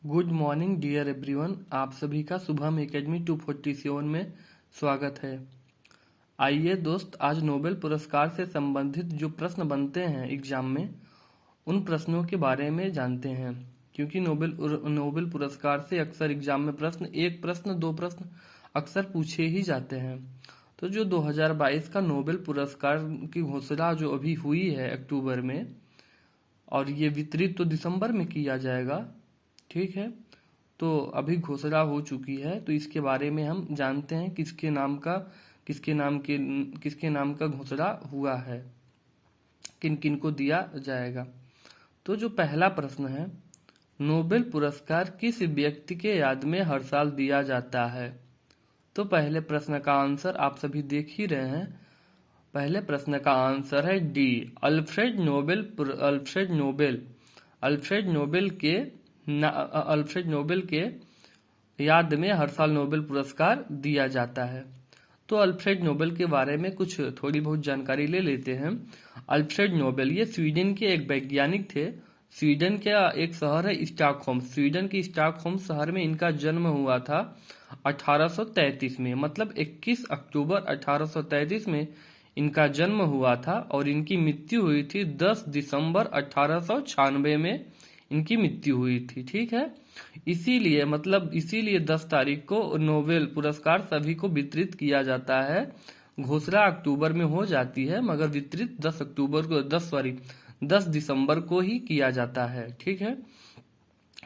Good morning dear everyone. आप सभी का शुभम एकेडमी 247 में स्वागत है। आइए दोस्त, आज नोबेल पुरस्कार से संबंधित जो प्रश्न बनते हैं एग्जाम में, उन प्रश्नों के बारे में जानते हैं। क्योंकि नोबेल पुरस्कार से अक्सर एग्जाम में एक प्रश्न दो प्रश्न अक्सर पूछे ही जाते हैं। तो जो 2022 का नोबेल पुरस्कार की घोषणा जो अभी हुई है अक्टूबर में, और ये वितरित तो दिसंबर में किया जाएगा, ठीक है। तो अभी घोषणा हो चुकी है, तो इसके बारे में हम जानते हैं किसके नाम का घोषणा हुआ है, किन किन को दिया जाएगा। तो जो पहला प्रश्न है, नोबेल पुरस्कार किस व्यक्ति के याद में हर साल दिया जाता है? तो पहले प्रश्न का आंसर आप सभी देख ही रहे हैं। पहले प्रश्न का आंसर है डी, अल्फ्रेड नोबेल के याद में हर साल नोबेल पुरस्कार दिया जाता है। तो अल्फ्रेड नोबेल के बारे में कुछ थोड़ी बहुत जानकारी ले लेते हैं। अल्फ्रेड नोबेल ये स्वीडन के एक वैज्ञानिक थे। स्वीडन का एक शहर है स्टॉकहोम। स्वीडन के स्टॉकहोम शहर में इनका जन्म हुआ था 1833 में, मतलब 21 अक्टूबर 1833 में इनका जन्म हुआ था, और इनकी मृत्यु हुई थी 10 दिसंबर 1896 में इनकी मृत्यु हुई थी, ठीक है। इसीलिए 10 तारीख को नोबेल पुरस्कार सभी को वितरित किया जाता है। घोषणा अक्टूबर में हो जाती है, मगर वितरित 10 दिसंबर को ही किया जाता है, ठीक है।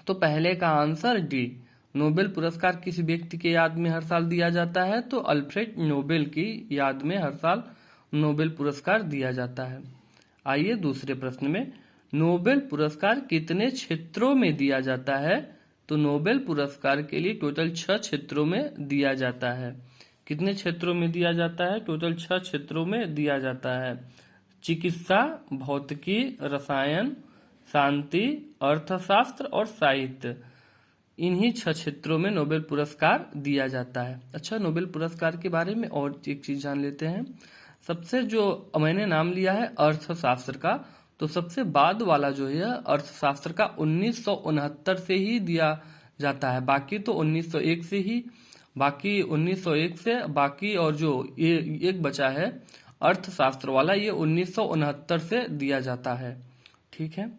तो पहले का आंसर डी, नोबेल पुरस्कार किस व्यक्ति के याद में हर साल दिया जाता है? तो अल्फ्रेड नोबेल की याद में हर साल नोबेल पुरस्कार दिया जाता है। आइए दूसरे प्रश्न में, नोबेल पुरस्कार कितने क्षेत्रों में दिया जाता है? तो नोबेल पुरस्कार के लिए टोटल 6 क्षेत्रों में दिया जाता है। कितने क्षेत्रों में दिया जाता है? टोटल 6 क्षेत्रों में दिया जाता है। चिकित्सा, भौतिकी, रसायन, शांति, अर्थशास्त्र और साहित्य, इन्हीं 6 क्षेत्रों में नोबेल पुरस्कार दिया जाता है। अच्छा, नोबेल पुरस्कार के बारे में और एक चीज जान लेते हैं। सबसे जो मैंने नाम लिया है अर्थशास्त्र का, तो सबसे बाद वाला जो है अर्थशास्त्र का 1969 से ही दिया जाता है। बाकी तो 1901 से ही, बाकी और जो ये एक बचा है अर्थशास्त्र वाला, ये 1969 से दिया जाता है, ठीक है।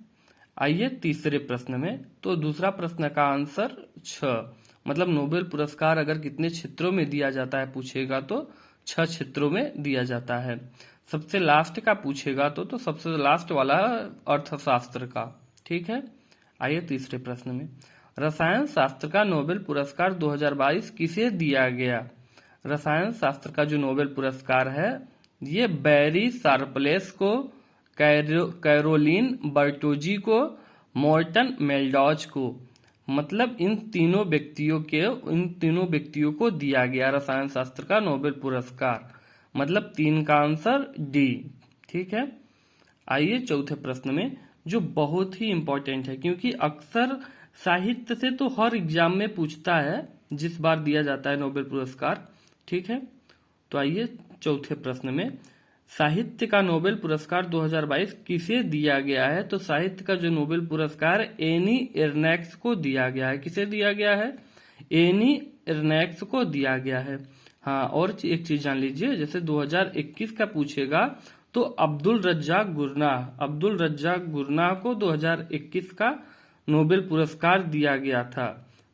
आइए तीसरे प्रश्न में। तो दूसरा प्रश्न का आंसर 6, मतलब नोबेल पुरस्कार अगर कितने क्षेत्रों में दिया जाता है पूछेगा तो 6 क्षेत्रों में दिया जाता है। सबसे लास्ट का पूछेगा तो सबसे लास्ट वाला अर्थशास्त्र का, ठीक है। आइए तीसरे प्रश्न में, रसायन शास्त्र का नोबेल पुरस्कार 2022 किसे दिया गया? रसायन शास्त्र का जो नोबेल पुरस्कार है, ये बैरी शार्पलेस को, कैरोलिन बर्टोजी को, मॉर्टन मेल्डॉज को, मतलब इन तीनों व्यक्तियों को दिया गया रसायन शास्त्र का नोबेल पुरस्कार। मतलब 3 का आंसर डी, ठीक है। आइए चौथे प्रश्न में, जो बहुत ही इंपॉर्टेंट है, क्योंकि अक्सर साहित्य से तो हर एग्जाम में पूछता है जिस बार दिया जाता है नोबेल पुरस्कार, ठीक है। तो आइए चौथे प्रश्न में, साहित्य का नोबेल पुरस्कार 2022 किसे दिया गया है? तो साहित्य का जो नोबेल पुरस्कार एनी एर्नेक्स को दिया गया है। किसे दिया गया है? एनी एर्नेक्स को दिया गया है। हाँ, और एक चीज जान लीजिए, जैसे 2021 का पूछेगा तो अब्दुल रज्जाक गुरनाह को 2021 का नोबेल पुरस्कार दिया गया था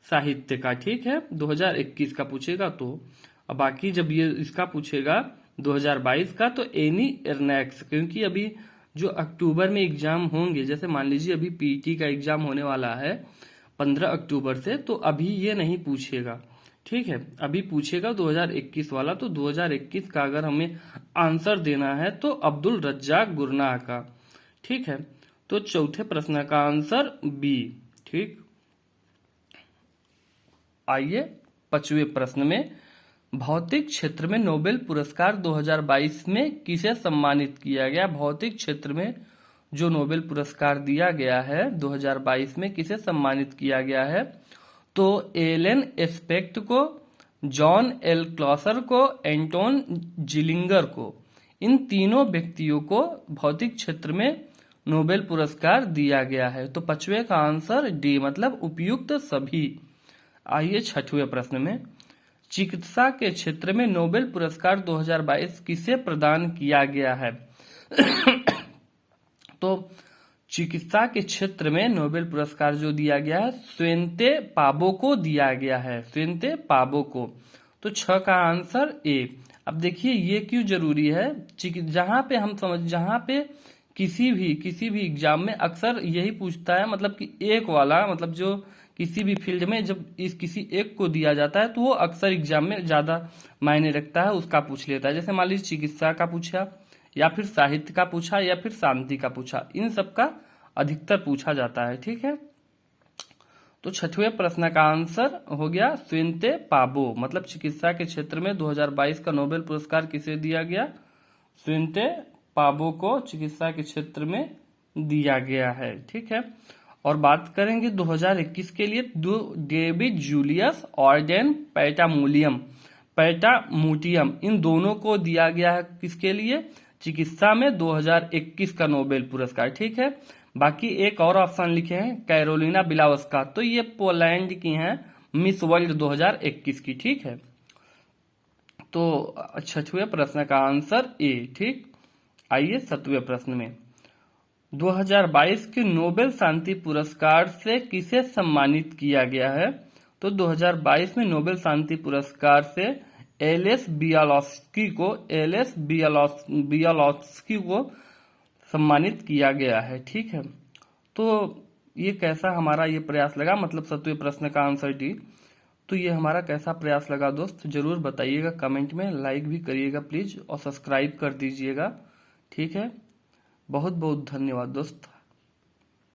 साहित्य का, ठीक है। 2021 का पूछेगा तो, अब बाकी जब ये इसका पूछेगा 2022 का, तो एनी एर्नेक्स, क्योंकि अभी जो अक्टूबर में एग्जाम होंगे, जैसे मान लीजिए अभी पीटी का एग्जाम होने वाला है 15 अक्टूबर से, तो अभी ये नहीं पूछेगा, ठीक है। अभी पूछेगा 2021 वाला, तो 2021 का अगर हमें आंसर देना है तो अब्दुल रज्जाक गुरनाह का, ठीक है। तो चौथे प्रश्न का आंसर बी, ठीक। आइए 5वें प्रश्न में, भौतिक क्षेत्र में नोबेल पुरस्कार 2022 में किसे सम्मानित किया गया? भौतिक क्षेत्र में जो नोबेल पुरस्कार दिया गया है 2022 में, किसे सम्मानित किया गया है? तो एलन एस्पेक्ट को, जॉन एल क्लॉसर को, एंटोन जिलिंगर को, इन तीनों व्यक्तियों को भौतिक क्षेत्र में नोबेल पुरस्कार दिया गया है? तो पांचवें का आंसर डी, मतलब उपयुक्त सभी। आइए छठवें प्रश्न में, चिकित्सा के क्षेत्र में नोबेल पुरस्कार 2022 किसे प्रदान किया गया है? तो चिकित्सा के क्षेत्र में नोबेल पुरस्कार जो दिया गया है स्वेंते पाबो को दिया गया है, स्वेंते पाबो को। तो 6 का आंसर ए। अब देखिए ये क्यों जरूरी है, जहां पे किसी भी एग्जाम में अक्सर यही पूछता है, मतलब कि एक वाला, मतलब जो किसी भी फील्ड में जब इस किसी एक को दिया जाता है तो वो अक्सर एग्जाम में ज्यादा मायने रखता है, उसका पूछ लेता है। जैसे मान लीजिए चिकित्सा का पूछा, या फिर साहित्य का पूछा, या फिर शांति का पूछा, इन सब का अधिकतर पूछा जाता है। ठीक है, तो छठवें प्रश्न का आंसर हो गया स्वेंते पाबो, मतलब चिकित्सा के क्षेत्र में 2022 का नोबेल पुरस्कार किसे दिया गया? स्वेंते पाबो को चिकित्सा के क्षेत्र में दिया गया है। ठीक है, और बात करेंगे 2021 के लिए, डेविड जूलियस ऑर्डेन पैटामुटियम, इन दोनों को दिया गया है किसके लिए? चिकित्सा में 2021 का नोबेल पुरस्कार। ठीक है, बाकी एक और ऑप्शन लिखे हैं कैरोलिना बिलावस्का, तो ये पोलैंड की हैं, मिस वर्ल्ड 2021 की। ठीक है, तो छठवें प्रश्न का आंसर ए। ठीक, आइए सातवें प्रश्न में, 2022 के नोबेल शांति पुरस्कार से किसे सम्मानित किया गया है? तो 2022 में नोबेल शांति पुरस्कार से एलेस बियालोस्की को सम्मानित किया गया है। ठीक है, तो ये कैसा हमारा ये प्रयास लगा, मतलब सातवें प्रश्न का आंसर डी। तो ये हमारा कैसा प्रयास लगा दोस्त, जरूर बताइएगा कमेंट में, लाइक भी करिएगा प्लीज और सब्सक्राइब कर दीजिएगा। ठीक है, बहुत बहुत धन्यवाद दोस्त।